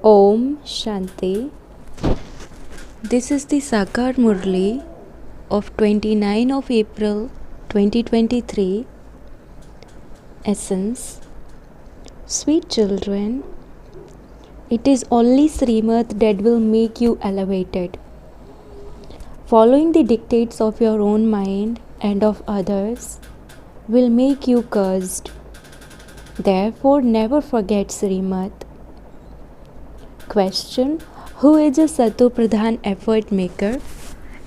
Om Shanti. This is the Sakar Murli of 29 of April 2023. Essence. Sweet children, it is only Srimad that will make you elevated. Following the dictates of your own mind and of others will make you cursed. Therefore, never forget Srimad. Question: who is a Sato Pradhan effort maker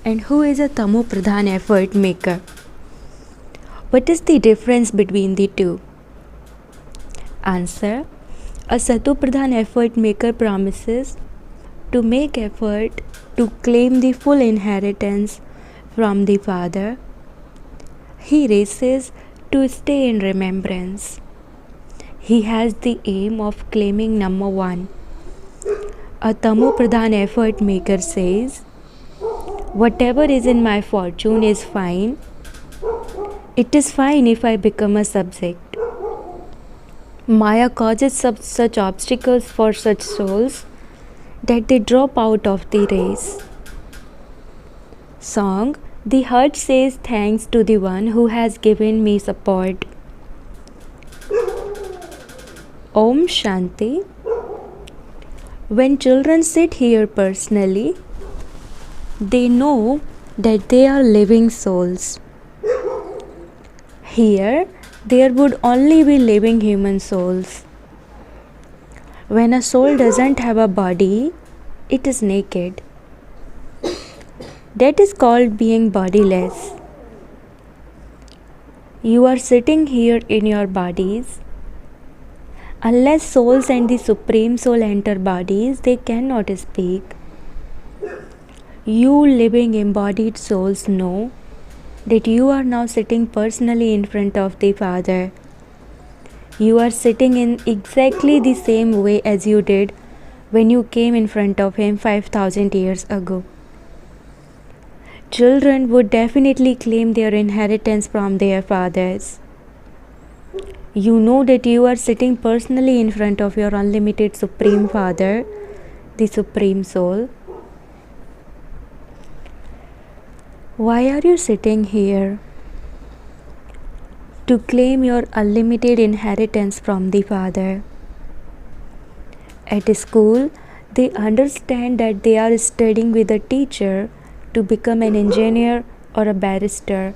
and who is a Tamo Pradhan effort maker? What is the difference between the two? Answer: a Sato Pradhan effort maker promises to make effort to claim the full inheritance from the Father. He races to stay in remembrance. He has the aim of claiming number one. A Tamo Pradhan effort maker says, whatever is in my fortune is fine. It is fine if I become a subject. Maya causes such obstacles for such souls that they drop out of the race. Song: the heart says thanks to the one who has given me support. Om Shanti. When children sit here personally, they know that they are living souls. Here, there would only be living human souls. When a soul doesn't have a body, it is naked. That is called being bodiless. You are sitting here in your bodies. Unless souls and the Supreme Soul enter bodies, they cannot speak. You living embodied souls know that you are now sitting personally in front of the Father. You are sitting in exactly the same way as you did when you came in front of Him 5,000 years ago. Children would definitely claim their inheritance from their fathers. You know that you are sitting personally in front of your unlimited Supreme Father, the Supreme Soul. Why are you sitting here? To claim your unlimited inheritance from the Father. At school, they understand that they are studying with a teacher to become an engineer or a barrister.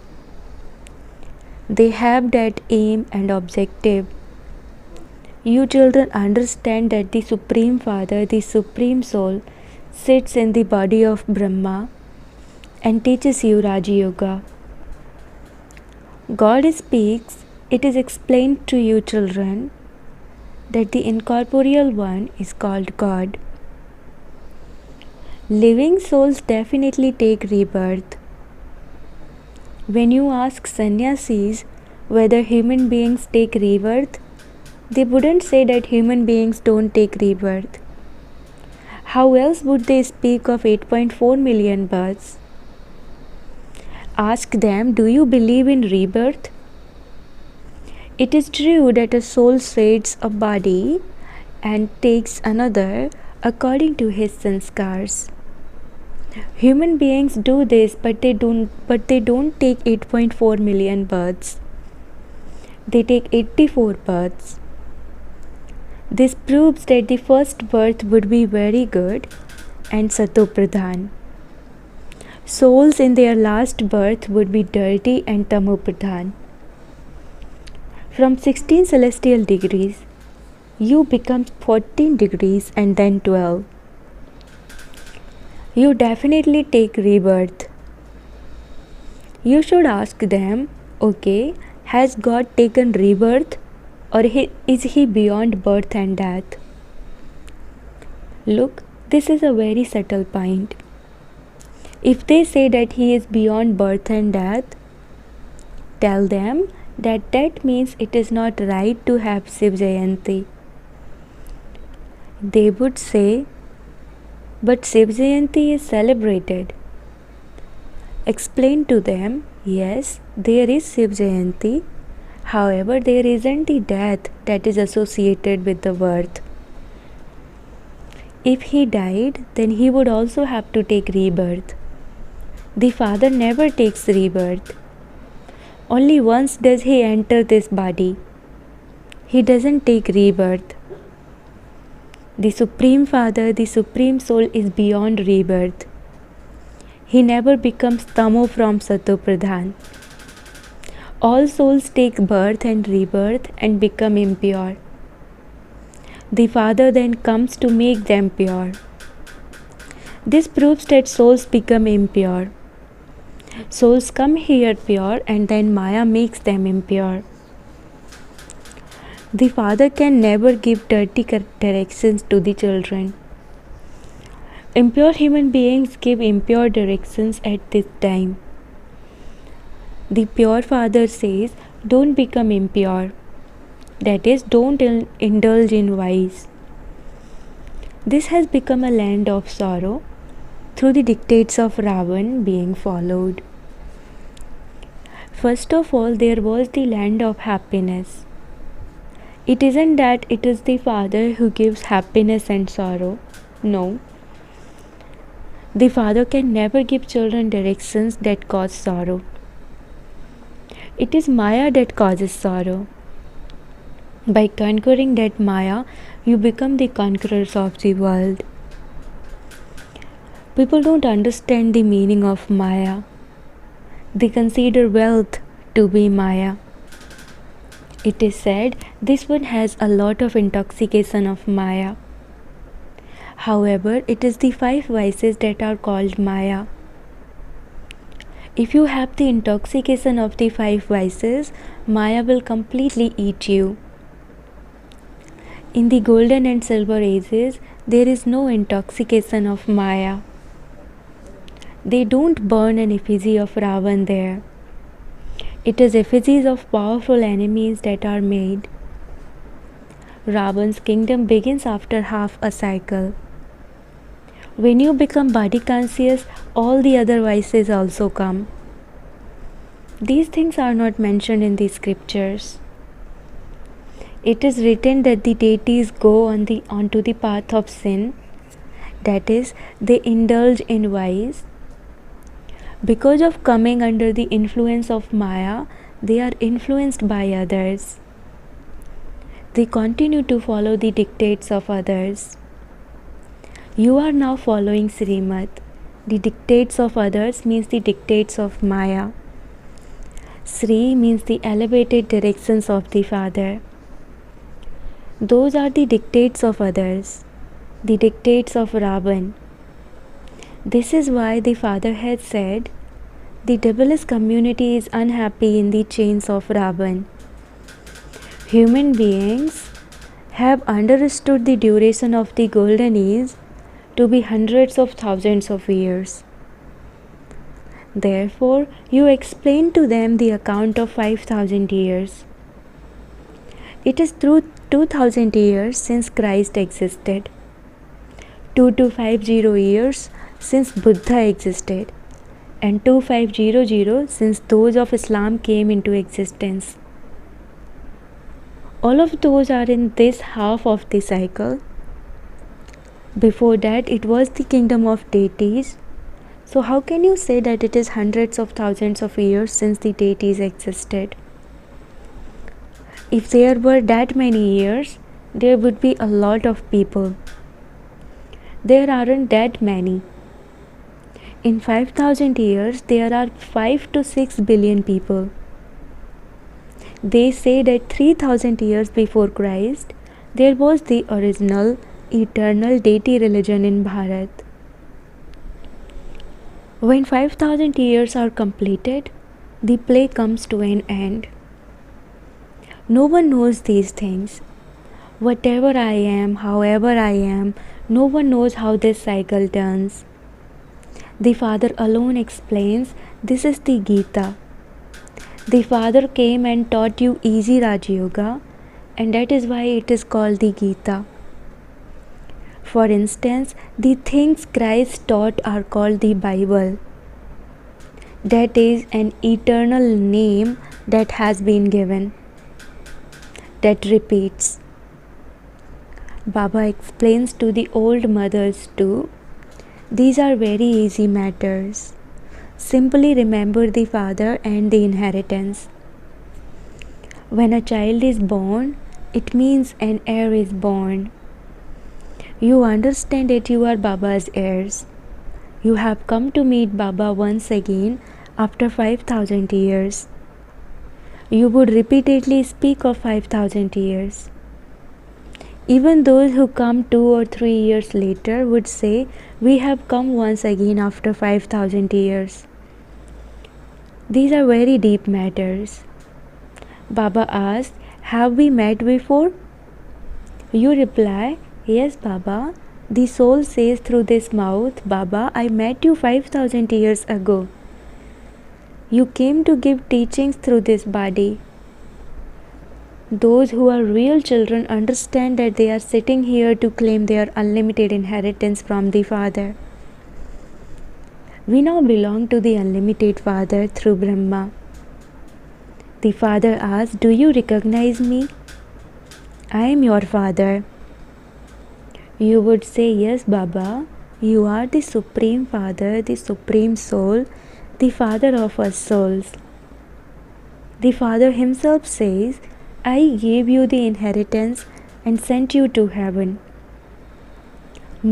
They have that aim and objective. You children understand that the Supreme Father, the Supreme Soul, sits in the body of Brahma and teaches you Raja Yoga. God speaks, it is explained to you children that the incorporeal one is called God. Living souls definitely take rebirth. When you ask sannyasis whether human beings take rebirth, they wouldn't say that human beings don't take rebirth. How else would they speak of 8.4 million births? Ask them, do you believe in rebirth? It is true that a soul shades a body and takes another according to his sanskars. Human beings do this, but they don't take 8.4 million births. They take 84 births. This proves that the first birth would be very good and Sato Pradhan. Souls in their last birth would be dirty and Tamo Pradhan. From 16 celestial degrees, you become 14 degrees and then 12. You definitely take rebirth. You should ask them, okay, has God taken rebirth or is He beyond birth and death? Look, this is a very subtle point. If they say that He is beyond birth and death, tell them that means it is not right to have Shiv Jayanti. They would say, but Shiv Jayanti is celebrated. Explain to them, yes, there is Shiv Jayanti. However, there isn't the death that is associated with the birth. If he died, then he would also have to take rebirth. The Father never takes rebirth. Only once does he enter this body. He doesn't take rebirth. The Supreme Father, the Supreme Soul, is beyond rebirth. He never becomes Tamo from Sato Pradhan. All souls take birth and rebirth and become impure. The Father then comes to make them pure. This proves that souls become impure. Souls come here pure and then Maya makes them impure. The Father can never give dirty directions to the children. Impure human beings give impure directions at this time. The pure Father says, don't become impure. That is, don't indulge in vice. This has become a land of sorrow through the dictates of Ravan being followed. First of all, there was the land of happiness. It isn't that it is the Father who gives happiness and sorrow. No. The Father can never give children directions that cause sorrow. It is Maya that causes sorrow. By conquering that Maya, you become the conquerors of the world. People don't understand the meaning of Maya. They consider wealth to be Maya. It is said this one has a lot of intoxication of Maya. However, it is the 5 vices that are called Maya. If you have the intoxication of the 5 vices, Maya will completely eat you. In the golden and silver ages, there is no intoxication of Maya. They don't burn an effigy of Ravan there. It is effigies of powerful enemies that are made. Ravan's kingdom begins after half a cycle. When you become body conscious, all the other vices also come. These things are not mentioned in the scriptures. It is written that the deities go onto the path of sin, that is, they indulge in vice. Because of coming under the influence of Maya, they are influenced by others. They continue to follow the dictates of others. You are now following Srimad. The dictates of others means the dictates of Maya. Sri means the elevated directions of the Father. Those are the dictates of others, the dictates of Ravan. This is why the Father had said, the devilish community is unhappy in the chains of Ravan. Human beings have understood the duration of the golden age to be hundreds of thousands of years. Therefore, you explain to them the account of 5,000 years. It is through 2,000 years since Christ existed, 2250 years since Buddha existed, and 2500 since those of Islam came into existence. All of those are in this half of the cycle. Before that, it was the kingdom of deities. So how can you say that it is hundreds of thousands of years since the deities existed? If there were that many years, there would be a lot of people. There aren't that many. In 5,000 years, there are 5 to 6 billion people. They say that 3,000 years before Christ, there was the original, eternal deity religion in Bharat. When 5,000 years are completed, the play comes to an end. No one knows these things. Whatever I am, however I am, no one knows how this cycle turns. The Father alone explains, this is the Gita. The Father came and taught you easy Raj Yoga, and that is why it is called the Gita. For instance, the things Christ taught are called the Bible. That is an eternal name that has been given, that repeats. Baba explains to the old mothers too. These are very easy matters. Simply remember the father and the inheritance. When a child is born, it means an heir is born. You understand that you are Baba's heirs. You have come to meet Baba once again after 5,000 years. You would repeatedly speak of 5,000 years. Even those who come 2 or 3 years later would say, "We have come once again after 5,000 years." These are very deep matters. Baba asks, "Have we met before?" You reply, "Yes, Baba." The soul says through this mouth, "Baba, I met you 5,000 years ago. You came to give teachings through this body." Those who are real children understand that they are sitting here to claim their unlimited inheritance from the Father. We now belong to the unlimited Father through Brahma. The Father asks, "Do you recognize me? I am your Father." You would say, "Yes, Baba, you are the Supreme Father, the Supreme Soul, the Father of us souls." The Father himself says, "I gave you the inheritance and sent you to heaven."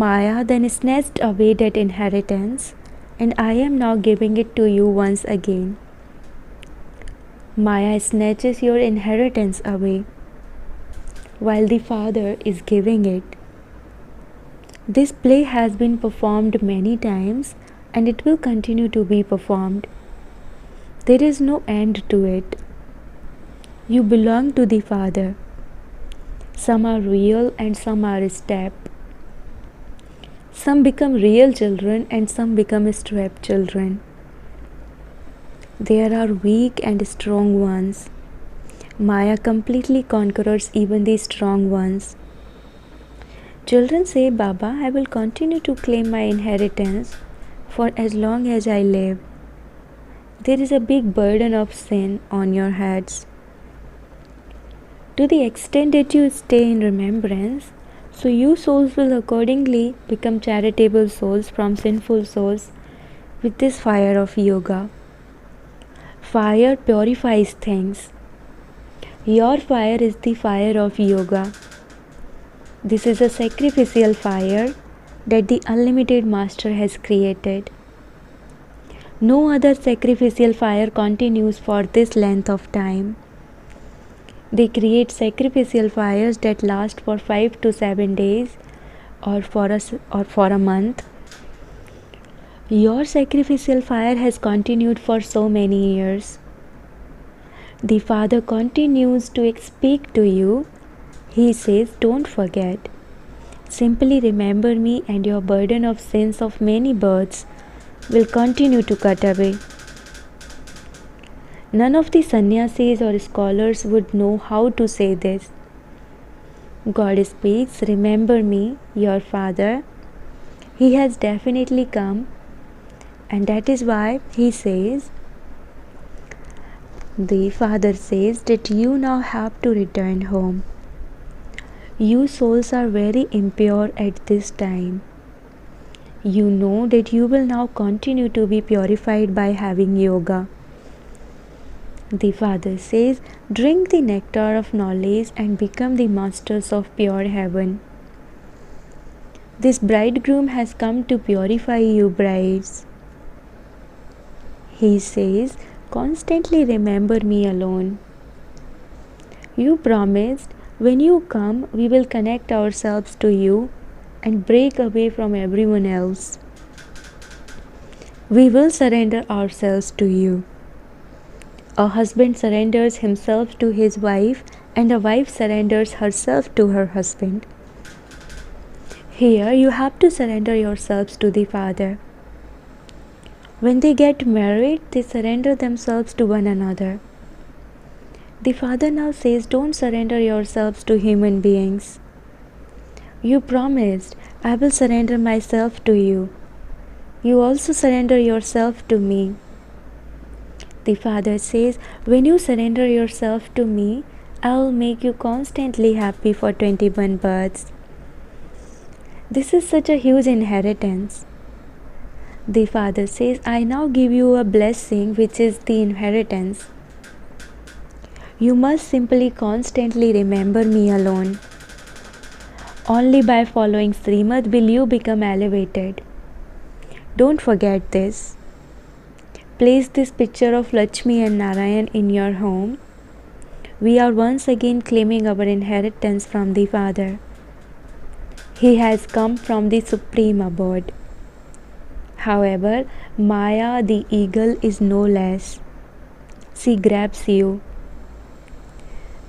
Maya then snatched away that inheritance, and I am now giving it to you once again. Maya snatches your inheritance away, while the Father is giving it. This play has been performed many times, and it will continue to be performed. There is no end to it. You belong to the Father. Some are real and some are step. Some become real children and some become step children. There are weak and strong ones. Maya completely conquers even the strong ones. Children say, "Baba, I will continue to claim my inheritance for as long as I live." There is a big burden of sin on your heads. To the extent that you stay in remembrance, so you souls will accordingly become charitable souls from sinful souls with this fire of yoga. Fire purifies things. Your fire is the fire of yoga. This is a sacrificial fire that the unlimited Master has created. No other sacrificial fire continues for this length of time. They create sacrificial fires that last for 5 to 7 days or for a month. Your sacrificial fire has continued for so many years. The Father continues to speak to you. He says, "Don't forget. Simply remember me, and your burden of sins of many births will continue to cut away." None of the sannyasis or scholars would know how to say this. God speaks, "Remember me, your Father." He has definitely come, and that is why he says, the Father says that you now have to return home. You souls are very impure at this time. You know that you will now continue to be purified by having yoga. The Father says, "Drink the nectar of knowledge and become the masters of pure heaven." This bridegroom has come to purify you brides. He says, "Constantly remember me alone." You promised, "When you come, we will connect ourselves to you and break away from everyone else. We will surrender ourselves to you." A husband surrenders himself to his wife, and a wife surrenders herself to her husband. Here you have to surrender yourselves to the Father. When they get married, they surrender themselves to one another. The Father now says, "Don't surrender yourselves to human beings. You promised, I will surrender myself to you. You also surrender yourself to me." The Father says, "When you surrender yourself to me, I will make you constantly happy for 21 births." This is such a huge inheritance. The father says, I now give you a blessing which is the inheritance. You must simply constantly remember me alone. Only by following Srimad will you become elevated. Don't forget this. Place this picture of Lakshmi and Narayan in your home. We are once again claiming our inheritance from the Father. He has come from the supreme abode. However, Maya, the eagle, is no less. She grabs you.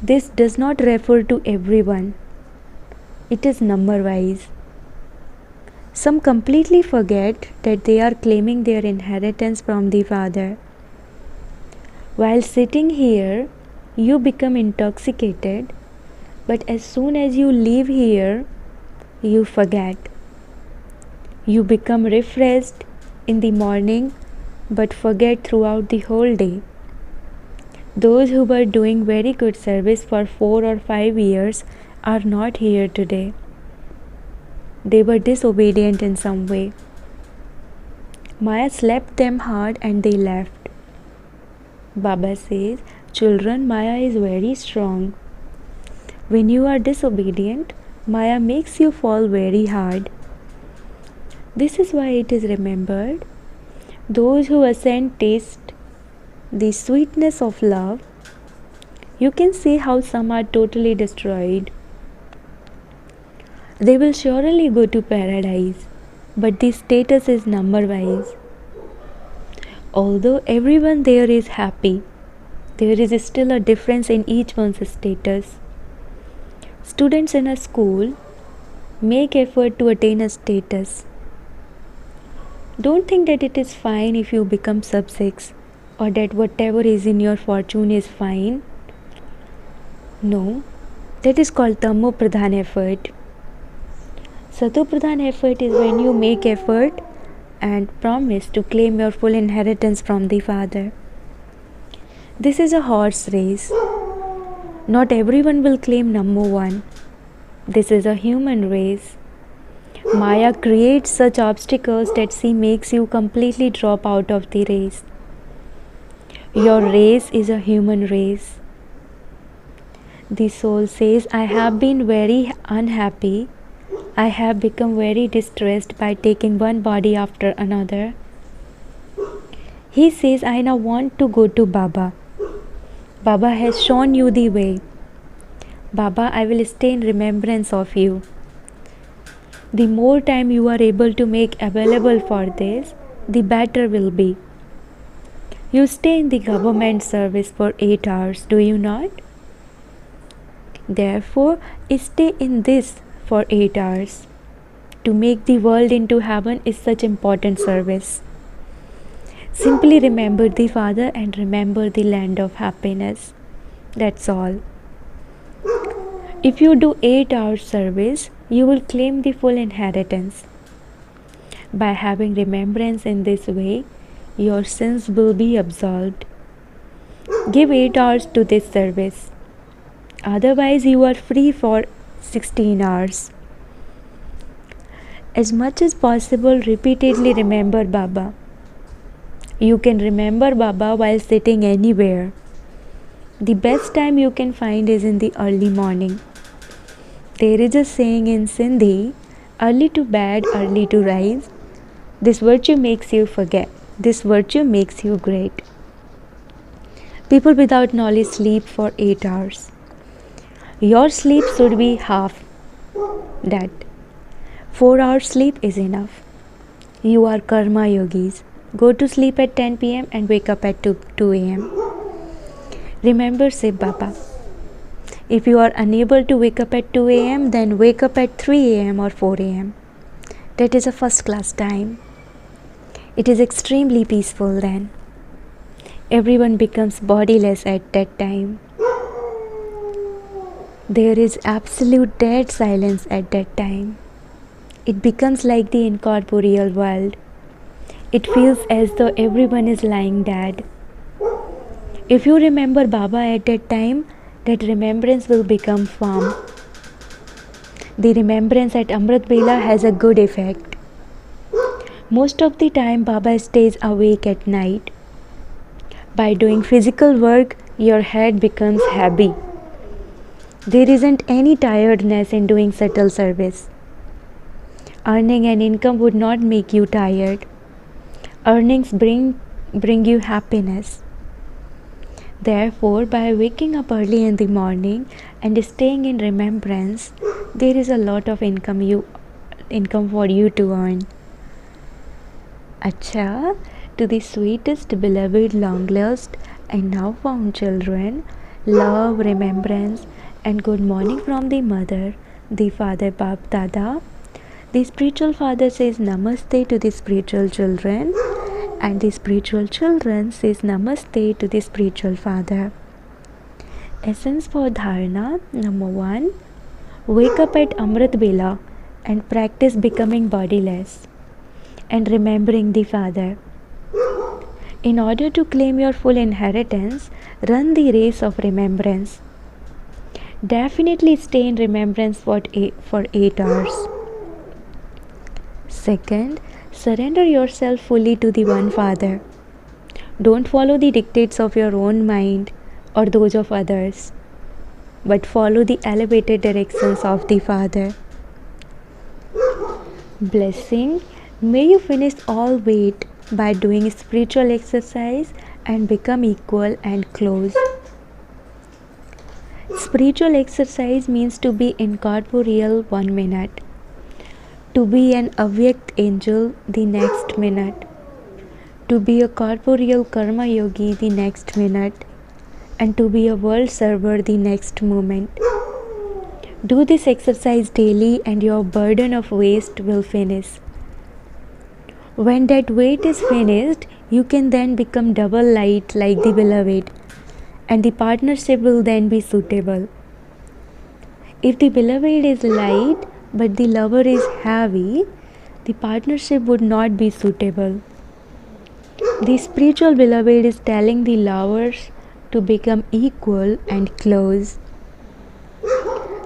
This does not refer to everyone. It is number-wise. Some completely forget that they are claiming their inheritance from the Father. While sitting here, you become intoxicated, but as soon as you leave here, you forget. You become refreshed in the morning, but forget throughout the whole day. Those who were doing very good service for 4 or 5 years are not here today. They were disobedient in some way. Maya slapped them hard and they left. Baba says, children, Maya is very strong. When you are disobedient, Maya makes you fall very hard. This is why it is remembered. Those who ascend taste the sweetness of love. You can see how some are totally destroyed. They will surely go to paradise, but the status is number-wise. Although everyone there is happy, there is still a difference in each one's status. Students in a school make effort to attain a status. Don't think that it is fine if you become sub-6 or that whatever is in your fortune is fine. No, that is called Tamo Pradhan effort. Sato Pradhan effort is when you make effort and promise to claim your full inheritance from the Father. This is a horse race. Not everyone will claim number 1. This is a human race. Maya creates such obstacles that she makes you completely drop out of the race. Your race is a human race. The soul says, I have been very unhappy. I have become very distressed by taking one body after another. He says, I now want to go to Baba. Baba has shown you the way. Baba, I will stay in remembrance of you. The more time you are able to make available for this, the better will be. You stay in the government service for 8 hours, do you not? Therefore, stay in this for 8 hours. To make the world into heaven is such important service. Simply remember the Father and remember the land of happiness. That's all. If you do 8 hours service, you will claim the full inheritance. By having remembrance in this way, your sins will be absolved. Give 8 hours to this service. Otherwise, you are free for 16 hours. As much as possible, repeatedly remember Baba. You can remember Baba while sitting anywhere. The best time you can find is in the early morning. There is a saying in Sindhi, early to bed, early to rise. This virtue makes you forget. This virtue makes you great. People without knowledge sleep for 8 hours. Your sleep should be half that. 4 hours sleep is enough. You are karma yogis. Go to sleep at 10 p.m. and wake up at 2 a.m. Remember, say Baba. If you are unable to wake up at 2 a.m., then wake up at 3 a.m. or 4 a.m. That is a first class time. It is extremely peaceful then. Everyone becomes bodiless at that time. There is absolute dead silence at that time. It becomes like the incorporeal world. It feels as though everyone is lying dead. If you remember Baba at that time, that remembrance will become firm. The remembrance at Amrit Vela has a good effect. Most of the time, Baba stays awake at night. By doing physical work, your head becomes heavy. There isn't any tiredness in doing subtle service. Earning an income would not make you tired. Earnings bring you happiness. Therefore, by waking up early in the morning and staying in remembrance, there is a lot of income for you to earn. Acha, to the sweetest, beloved, long-lost and now found children, love, remembrance, and good morning from the mother, the father Bap Dada. The spiritual father says Namaste to the spiritual children, and the spiritual children says Namaste to the spiritual father. Essence for Dharana. Number 1. Wake up at Amrit Vela and practice becoming bodiless and remembering the Father. In order to claim your full inheritance, run the race of remembrance. Definitely stay in remembrance for 8 hours. Second, surrender yourself fully to the one Father. Don't follow the dictates of your own mind or those of others, but follow the elevated directions of the Father. Blessing. May you finish all weight by doing spiritual exercise and become equal and close. Spiritual exercise means to be incorporeal 1 minute, to be an avyakt angel the next minute, to be a corporeal karma yogi the next minute, and to be a world server the next moment. Do this exercise daily and your burden of waste will finish. When that weight is finished, you can then become double light like the beloved, and the partnership will then be suitable. If the beloved is light but the lover is heavy, the partnership would not be suitable. The spiritual beloved is telling the lovers to become equal and close.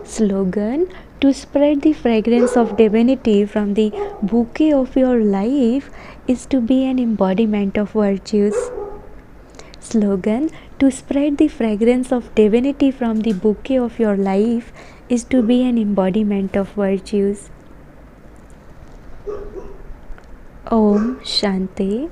Slogan. To spread the fragrance of divinity from the bouquet of your life is to be an embodiment of virtues. Slogan. To spread the fragrance of divinity from the bouquet of your life is to be an embodiment of virtues. Om Shanti.